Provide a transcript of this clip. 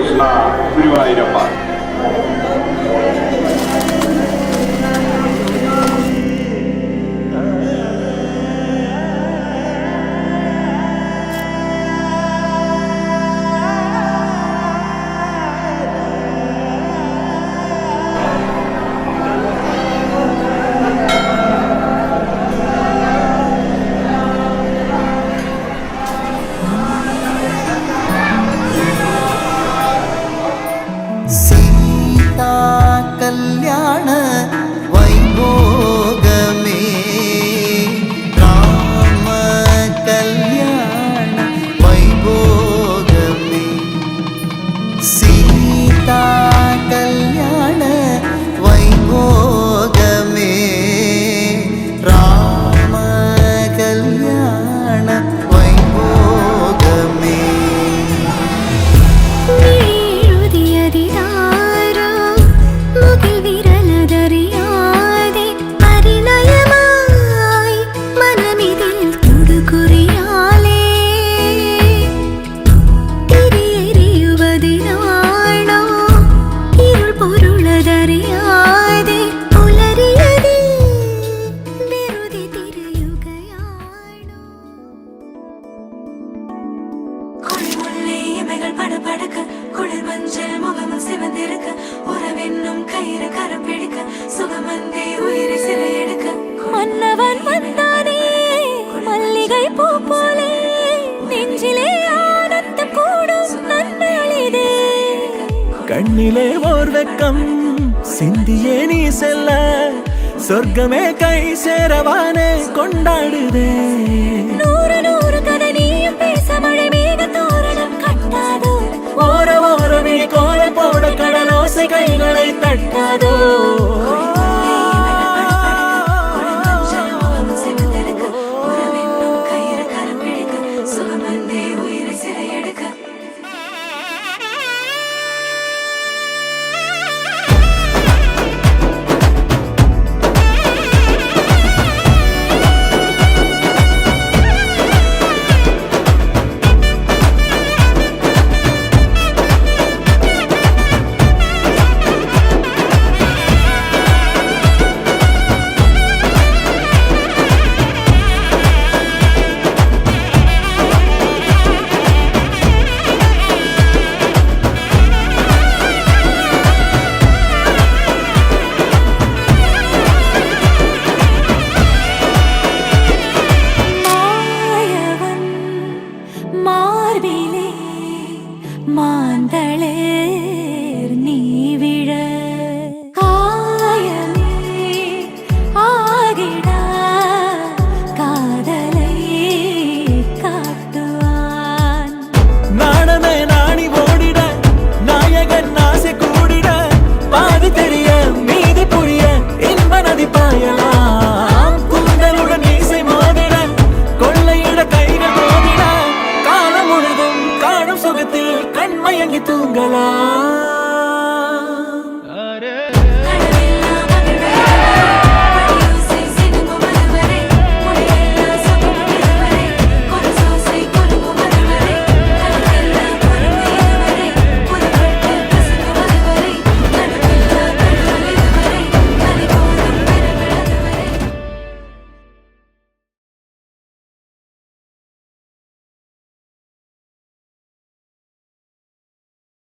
കൃഷ്ണ ഗുരുവായൂരപ്പ. கல்யாண வைபோகமே ராம கல்யாண வைபோகமே சீதா கல்யாண வைபோகமே ராம கல்யாண வைபோகமே குளிர் மஞ்சள் முகமும் சிவந்திருக்க உறவென்னும் கயிறு கரம் பிடிக்க சுகமந்தே உயிரை சிறை எடுக்க மன்னவன் வந்தானே மல்லிகை பூ போலே நெஞ்சிலே ஆனந்தம் கூடும் நன்னாளிதே கண்ணிலே ஓர் வெக்கம் சிந்தியே நீ செல்ல சொர்க்கமே கை சேரவானே கொண்டாடுதே நூறு நூறு கதை நீயும் பேச மழை மேக தோரணம் கட்டாதோ ஓர ஓரமே கோல போட கடலோசை கைகளை தட்டாதோ மாந்தளேர் நீ விழ காயமே ஆகிடா காதலை காட்டுவான் நாணமே நாணி ஓடிட நாயகன் ஆசை கூடிட பாதி தெரிய மீதி புரிய இன்ப நதி பாயலாம் கூந்தலுடன் இசை மோதிட கொள்ளையிட கைகள் மோதிட காலம் முழுதும் காணும் சுகத்தில் கண்மயங்கி தூங்கலாம்